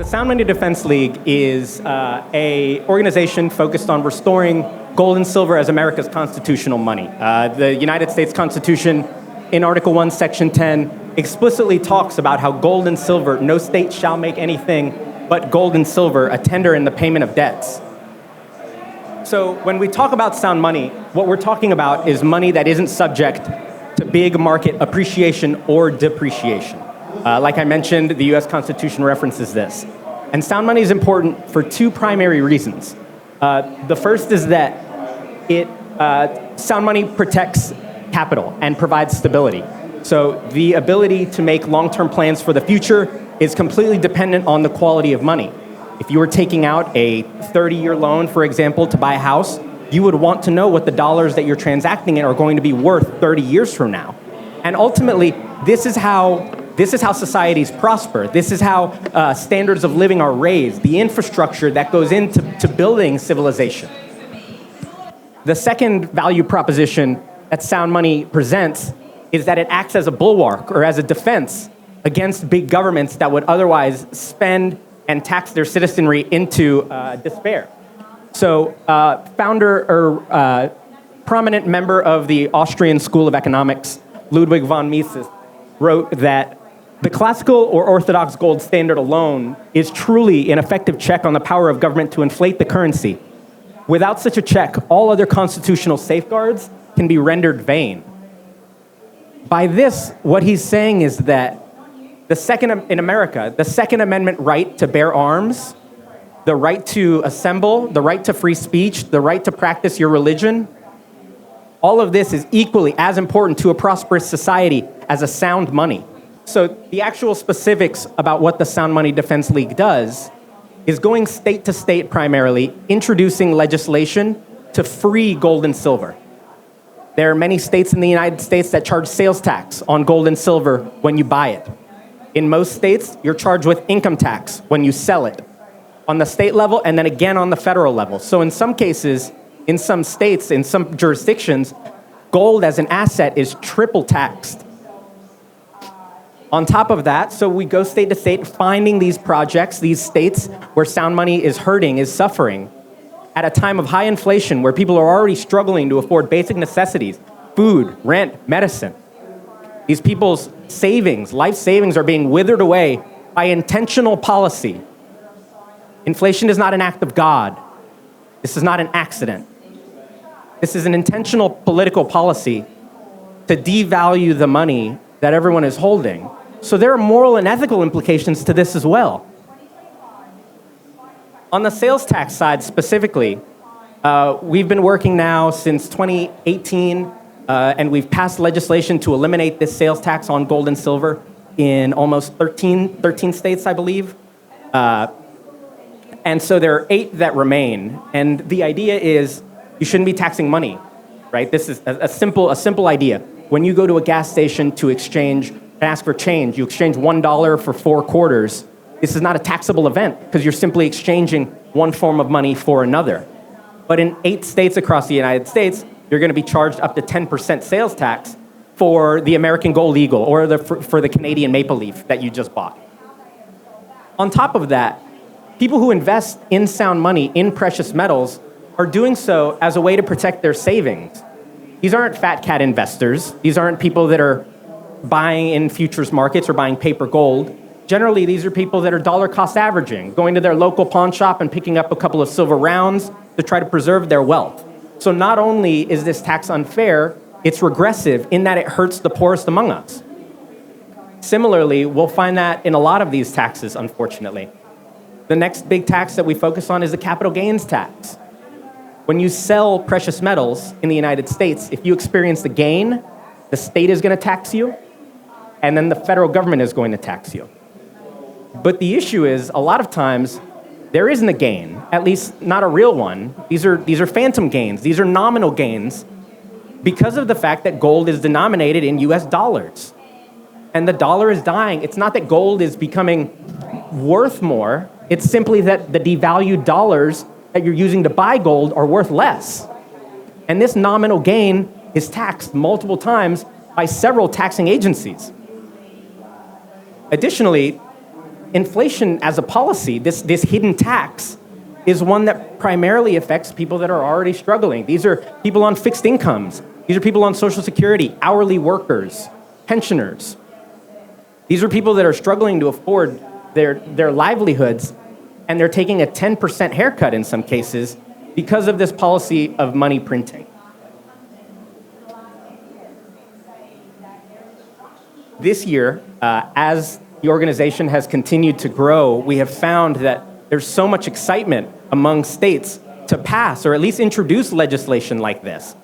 Sound Money Defense League is a organization focused on restoring gold and silver as America's constitutional money. The United States Constitution, in Article 1, Section 10, explicitly talks about how gold and silver, no state shall make anything but gold and silver a tender in the payment of debts. So when we talk about sound money, what we're talking about is money that isn't subject to big market appreciation or depreciation. Like I mentioned, the US Constitution references this. And sound money is important for two primary reasons. The first is that sound money protects capital and provides stability. So the ability to make long-term plans for the future is completely dependent on the quality of money. If you were taking out a 30-year loan, for example, to buy a house, you would want to know what the dollars that you're transacting in are going to be worth 30 years from now. And ultimately, this is how societies prosper. This is how standards of living are raised, the infrastructure that goes into building civilization. The second value proposition that sound money presents is that it acts as a bulwark or as a defense against big governments that would otherwise spend and tax their citizenry into despair. So prominent member of the Austrian School of Economics, Ludwig von Mises, wrote that the classical or orthodox gold standard alone is truly an effective check on the power of government to inflate the currency. Without such a check, all other constitutional safeguards can be rendered vain. By this, what he's saying is that in America, the Second Amendment right to bear arms, the right to assemble, the right to free speech, the right to practice your religion, all of this is equally as important to a prosperous society as a sound money. So the actual specifics about what the Sound Money Defense League does is going state to state primarily, introducing legislation to free gold and silver. There are many states in the United States that charge sales tax on gold and silver when you buy it. In most states, you're charged with income tax when you sell it on the state level and then again on the federal level. So in some cases, in some states, in some jurisdictions, gold as an asset is triple taxed. On top of that, so we go state to state finding these projects, these states where sound money is hurting, is suffering, at a time of high inflation where people are already struggling to afford basic necessities, food, rent, medicine. These people's savings, life savings, are being withered away by intentional policy. Inflation is not an act of God. This is not an accident. This is an intentional political policy to devalue the money that everyone is holding. So there are moral and ethical implications to this as well. On the sales tax side specifically, we've been working now since 2018, and we've passed legislation to eliminate this sales tax on gold and silver in almost 13 states, I believe. And so there are 8 that remain. And the idea is you shouldn't be taxing money, right? This is a simple idea. When you go to a gas station to exchange and ask for change, you exchange $1 for 4 quarters. This is not a taxable event because you're simply exchanging one form of money for another. But in 8 states across the United States, you're going to be charged up to 10% sales tax for the American Gold Eagle or for the Canadian Maple Leaf that you just bought. On top of that, people who invest in sound money, in precious metals, are doing so as a way to protect their savings. These aren't fat cat investors. These aren't people that are buying in futures markets or buying paper gold. Generally, these are people that are dollar cost averaging, going to their local pawn shop and picking up a couple of silver rounds to try to preserve their wealth. So not only is this tax unfair, it's regressive in that it hurts the poorest among us. Similarly, we'll find that in a lot of these taxes, unfortunately. The next big tax that we focus on is the capital gains tax. When you sell precious metals in the United States, if you experience the gain, the state is going to tax you, and then the federal government is going to tax you. But the issue is, a lot of times, there isn't a gain, at least not a real one. These are phantom gains. These are nominal gains because of the fact that gold is denominated in US dollars. And the dollar is dying. It's not that gold is becoming worth more. It's simply that the devalued dollars that you're using to buy gold are worth less. And this nominal gain is taxed multiple times by several taxing agencies. Additionally, inflation as a policy, this hidden tax, is one that primarily affects people that are already struggling. These are people on fixed incomes. These are people on Social Security, hourly workers, pensioners. These are people that are struggling to afford their livelihoods, and they're taking a 10% haircut in some cases because of this policy of money printing. This year, as the organization has continued to grow, we have found that there's so much excitement among states to pass or at least introduce legislation like this.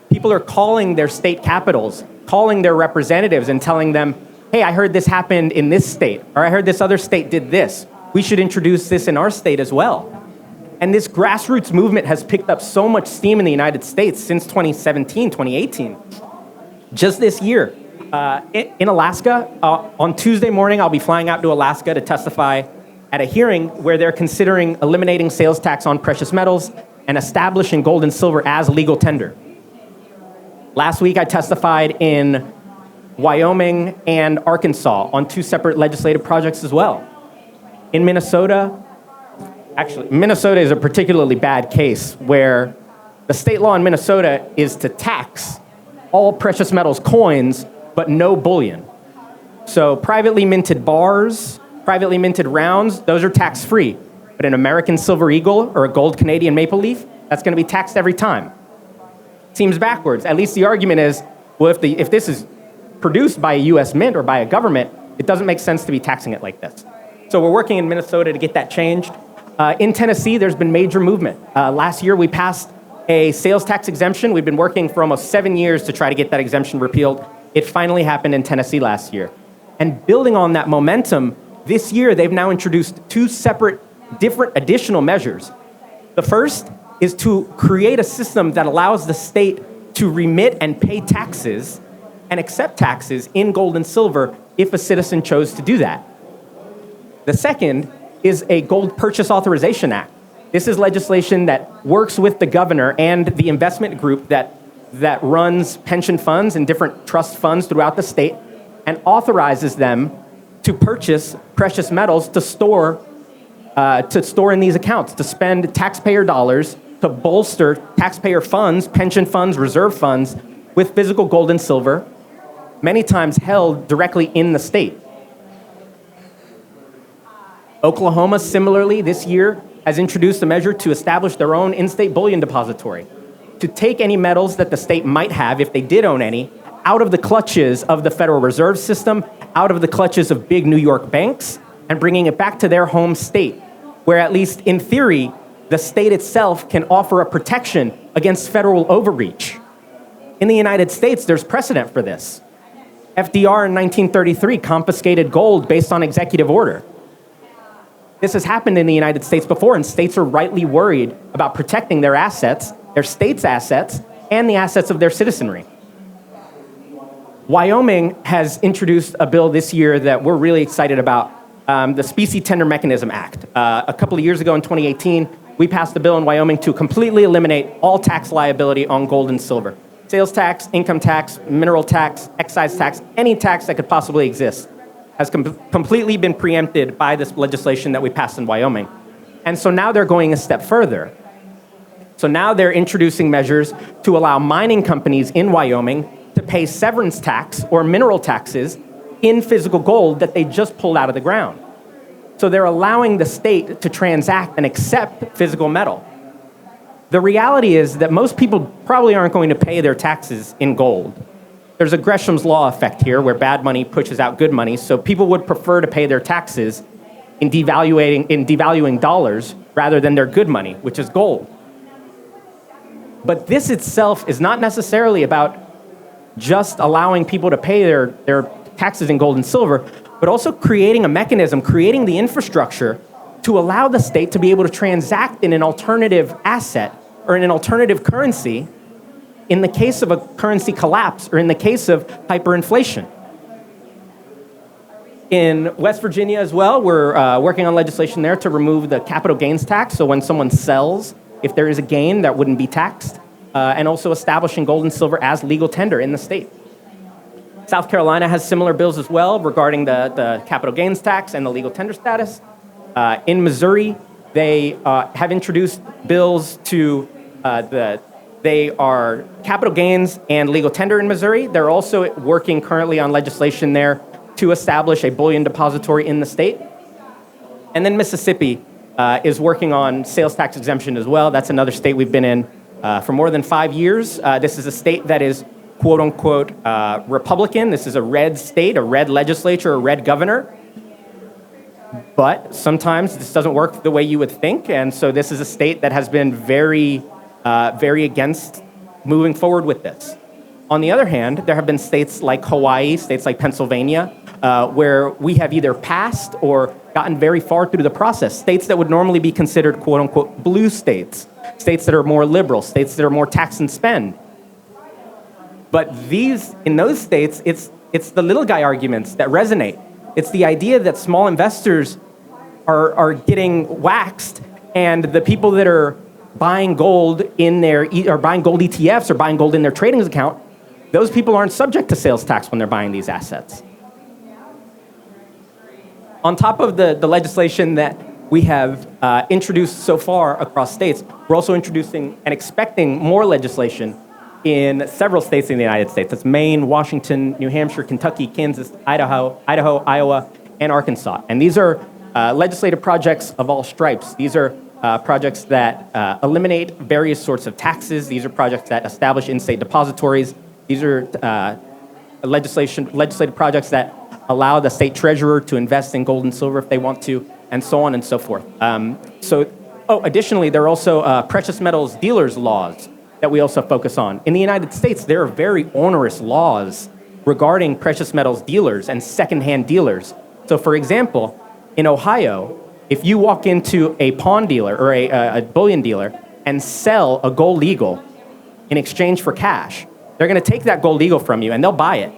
People are calling their state capitals, calling their representatives and telling them, hey, I heard this happened in this state, or I heard this other state did this. We should introduce this in our state as well. And this grassroots movement has picked up so much steam in the United States since 2017, 2018. Just this year, in Alaska, on Tuesday morning, I'll be flying out to Alaska to testify at a hearing where they're considering eliminating sales tax on precious metals and establishing gold and silver as legal tender. Last week, I testified in Wyoming and Arkansas on 2 separate legislative projects as well. In Minnesota, actually, Minnesota is a particularly bad case where the state law in Minnesota is to tax all precious metals coins, but no bullion. So privately minted bars, privately minted rounds, those are tax-free. But an American Silver Eagle or a gold Canadian maple leaf, that's going to be taxed every time. Seems backwards. At least the argument is, well, if this is produced by a U.S. mint or by a government, it doesn't make sense to be taxing it like this. So we're working in Minnesota to get that changed. In Tennessee, there's been major movement. Last year, we passed a sales tax exemption. We've been working for almost 7 years to try to get that exemption repealed. It finally happened in Tennessee last year. And building on that momentum, this year, they've now introduced 2 separate, different additional measures. The first is to create a system that allows the state to remit and pay taxes and accept taxes in gold and silver if a citizen chose to do that. The second is a Gold Purchase Authorization Act. This is legislation that works with the governor and the investment group that runs pension funds and different trust funds throughout the state and authorizes them to purchase precious metals to store in these accounts, to spend taxpayer dollars to bolster taxpayer funds, pension funds, reserve funds with physical gold and silver, many times held directly in the state. Oklahoma, similarly, this year has introduced a measure to establish their own in-state bullion depository, to take any metals that the state might have, if they did own any, out of the clutches of the Federal Reserve System, out of the clutches of big New York banks, and bringing it back to their home state, where at least in theory, the state itself can offer a protection against federal overreach. In the United States, there's precedent for this. FDR in 1933 confiscated gold based on executive order. This has happened in the United States before, and states are rightly worried about protecting their assets, their state's assets, and the assets of their citizenry. Wyoming has introduced a bill this year that we're really excited about, the Specie Tender Mechanism Act. A couple of years ago in 2018, we passed a bill in Wyoming to completely eliminate all tax liability on gold and silver. Sales tax, income tax, mineral tax, excise tax, any tax that could possibly exist has completely been preempted by this legislation that we passed in Wyoming. And so now they're going a step further. So now they're introducing measures to allow mining companies in Wyoming to pay severance tax or mineral taxes in physical gold that they just pulled out of the ground. So they're allowing the state to transact and accept physical metal. The reality is that most people probably aren't going to pay their taxes in gold. There's a Gresham's law effect here where bad money pushes out good money, so people would prefer to pay their taxes in devaluing dollars rather than their good money, which is gold. But this itself is not necessarily about just allowing people to pay their taxes in gold and silver, but also creating a mechanism, creating the infrastructure to allow the state to be able to transact in an alternative asset or in an alternative currency in the case of a currency collapse or in the case of hyperinflation. In West Virginia as well, we're working on legislation there to remove the capital gains tax. So when someone sells, if there is a gain, that wouldn't be taxed. And also establishing gold and silver as legal tender in the state. South Carolina has similar bills as well regarding the capital gains tax and the legal tender status. In Missouri, they have introduced bills to they are capital gains and legal tender in Missouri. They're also working currently on legislation there to establish a bullion depository in the state. And then Mississippi is working on sales tax exemption as well. That's another state we've been in for more than 5 years. This is a state that is quote unquote Republican. This is a red state, a red legislature, a red governor. But sometimes this doesn't work the way you would think. And so this is a state that has been very against moving forward with this. On the other hand, there have been states like Hawaii, states like Pennsylvania, where we have either passed or gotten very far through the process. States that would normally be considered quote unquote blue states, states that are more liberal, states that are more tax and spend. But in those states, it's the little guy arguments that resonate. It's the idea that small investors are getting waxed, and the people that are buying gold or buying gold ETFs or buying gold in their trading account, those people aren't subject to sales tax when they're buying these assets. On top of the legislation that we have introduced so far across states, we're also introducing and expecting more legislation in several states in the United States. That's Maine, Washington, New Hampshire, Kentucky, Kansas, Idaho, Iowa, and Arkansas. And these are legislative projects of all stripes. These are projects that eliminate various sorts of taxes. These are projects that establish in-state depositories. These are legislative projects that allow the state treasurer to invest in gold and silver if they want to, and so on and so forth. Additionally, there are also precious metals dealers laws that we also focus on. In the United States, there are very onerous laws regarding precious metals dealers and secondhand dealers. So for example, in Ohio, if you walk into a pawn dealer or a bullion dealer and sell a gold eagle in exchange for cash, they're gonna take that gold eagle from you and they'll buy it.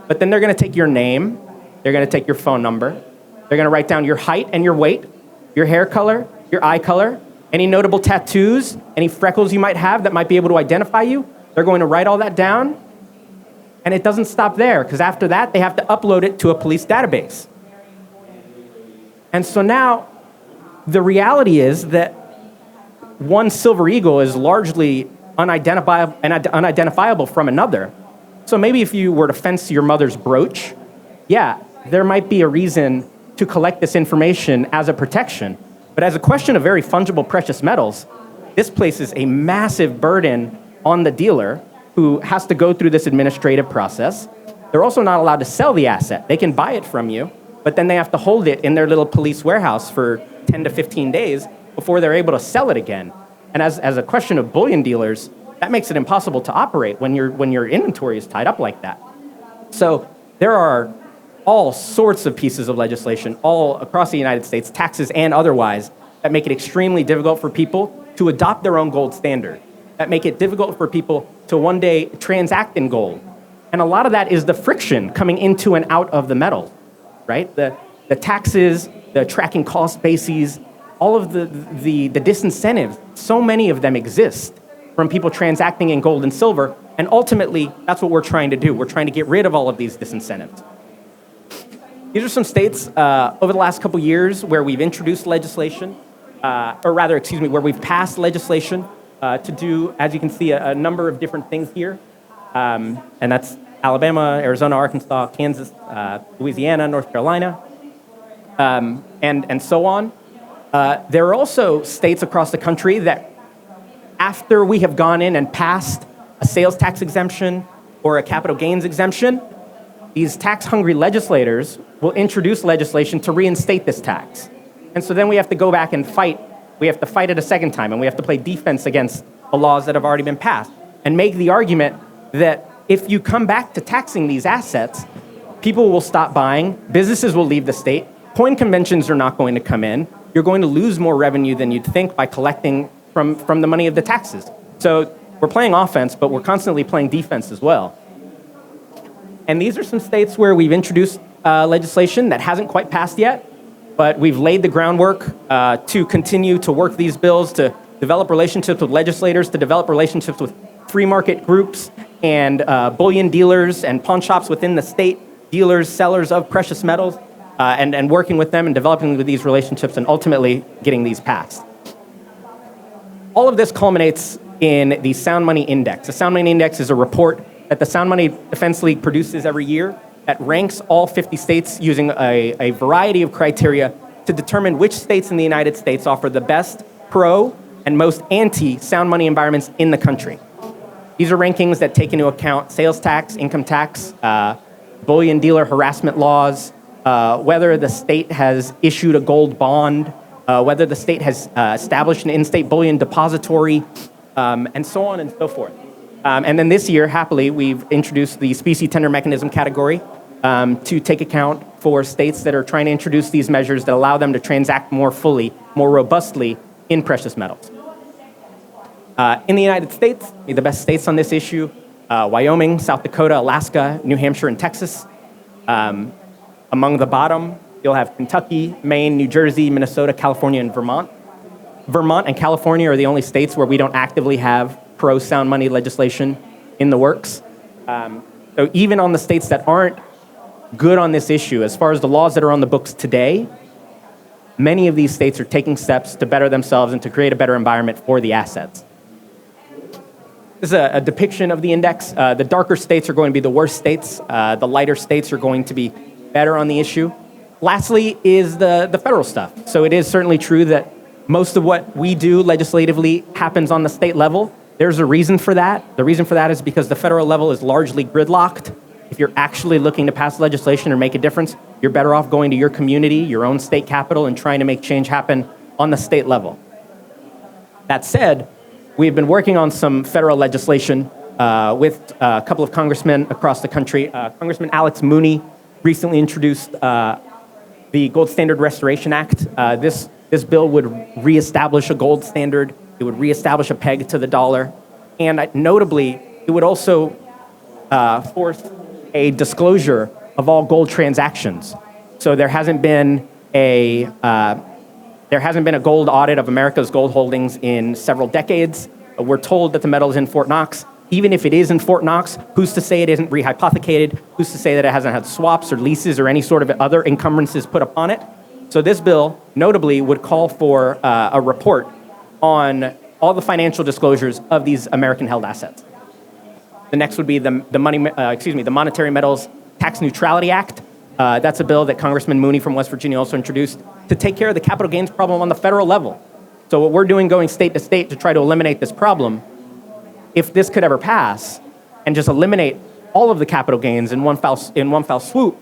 But then they're gonna take your name, they're gonna take your phone number, they're gonna write down your height and your weight, your hair color, your eye color, any notable tattoos, any freckles you might have that might be able to identify you. They're going to write all that down. And it doesn't stop there, because after that, they have to upload it to a police database. And so now, the reality is that one silver eagle is largely unidentifiable from another. So maybe if you were to fence your mother's brooch, yeah, there might be a reason to collect this information as a protection. But as a question of very fungible precious metals, this places a massive burden on the dealer who has to go through this administrative process. They're also not allowed to sell the asset. They can buy it from you, but then they have to hold it in their little police warehouse for 10 to 15 days before they're able to sell it again. And as a question of bullion dealers, that makes it impossible to operate when your inventory is tied up like that. So there are all sorts of pieces of legislation all across the United States, taxes and otherwise, that make it extremely difficult for people to adopt their own gold standard, that make it difficult for people to one day transact in gold. And a lot of that is the friction coming into and out of the metal, right? The taxes, the tracking cost bases, all of the disincentives, so many of them exist from people transacting in gold and silver, and ultimately, that's what we're trying to do. We're trying to get rid of all of these disincentives. These are some states over the last couple years where we've introduced legislation, where we've passed legislation to do, as you can see, a number of different things here. And that's Alabama, Arizona, Arkansas, Kansas, Louisiana, North Carolina, and so on. There are also states across the country that, after we have gone in and passed a sales tax exemption or a capital gains exemption, these tax-hungry legislators will introduce legislation to reinstate this tax. And so then we have to go back and fight. We have to fight it a second time, and we have to play defense against the laws that have already been passed and make the argument that if you come back to taxing these assets, people will stop buying, businesses will leave the state, coin conventions are not going to come in, you're going to lose more revenue than you'd think by collecting from the money of the taxes. So we're playing offense, but we're constantly playing defense as well. And these are some states where we've introduced legislation that hasn't quite passed yet, but we've laid the groundwork to continue to work these bills, to develop relationships with legislators, to develop relationships with free market groups, and bullion dealers and pawn shops within the state, dealers, sellers of precious metals, and working with them and developing these relationships and ultimately getting these passed. All of this culminates in the Sound Money Index. The Sound Money Index is a report that the Sound Money Defense League produces every year that ranks all 50 states using a variety of criteria to determine which states in the United States offer the best pro and most anti-sound money environments in the country. These are rankings that take into account sales tax, income tax, bullion dealer harassment laws, whether the state has issued a gold bond, whether the state has established an in-state bullion depository, and so on and so forth. And then this year, happily, we've introduced the specie tender mechanism category to take account for states that are trying to introduce these measures that allow them to transact more fully, more robustly in precious metals. In the United States, the best states on this issue, Wyoming, South Dakota, Alaska, New Hampshire, and Texas. Among the bottom, you'll have Kentucky, Maine, New Jersey, Minnesota, California, and Vermont. Vermont and California are the only states where we don't actively have pro-sound money legislation in the works. So even on the states that aren't good on this issue, as far as the laws that are on the books today, many of these states are taking steps to better themselves and to create a better environment for the assets. This is a depiction of the index. The darker states are going to be the worst states. The lighter states are going to be better on the issue. Lastly is the federal stuff. So it is certainly true that most of what we do legislatively happens on the state level. There's a reason for that. The reason for that is because the federal level is largely gridlocked. If you're actually looking to pass legislation or make a difference, you're better off going to your community, your own state capital, and trying to make change happen on the state level. That said, we've been working on some federal legislation with a couple of congressmen across the country. Congressman Alex Mooney recently introduced the Gold Standard Restoration Act. This bill would reestablish a gold standard. It would reestablish a peg to the dollar. And notably, it would also force a disclosure of all gold transactions. So there hasn't been a gold audit of America's gold holdings in several decades. We're told that the metal is in Fort Knox. Even if it is in Fort Knox, who's to say it isn't rehypothecated? Who's to say that it hasn't had swaps or leases or any sort of other encumbrances put upon it? So this bill, notably, would call for a report on all the financial disclosures of these American-held assets. The next would be the Monetary Metals Tax Neutrality Act. That's a bill that Congressman Mooney from West Virginia also introduced to take care of the capital gains problem on the federal level. So what we're doing going state to state to try to eliminate this problem, if this could ever pass and just eliminate all of the capital gains in one foul swoop,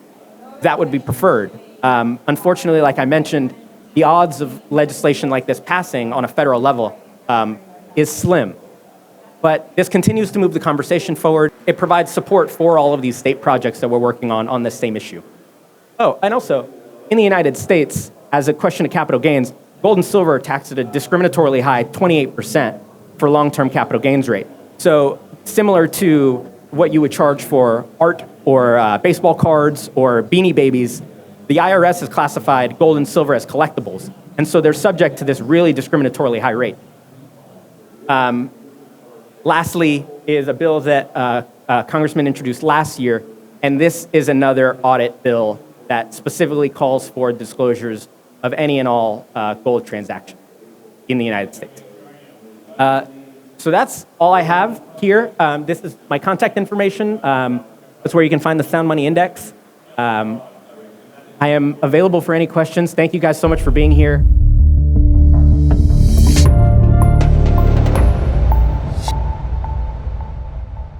that would be preferred. Unfortunately, like I mentioned, the odds of legislation like this passing on a federal level is slim. But this continues to move the conversation forward. It provides support for all of these state projects that we're working on this same issue. Oh, and also, in the United States, as a question of capital gains, gold and silver are taxed at a discriminatorily high 28% for long-term capital gains rate. So similar to what you would charge for art or baseball cards or Beanie Babies, the IRS has classified gold and silver as collectibles. And so they're subject to this really discriminatorily high rate. Lastly is a bill that Congressman introduced last year, and this is another audit bill that specifically calls for disclosures of any and all gold transactions in the United States. So that's all I have here. This is my contact information. That's where you can find the Sound Money Index. I am available for any questions. Thank you guys so much for being here.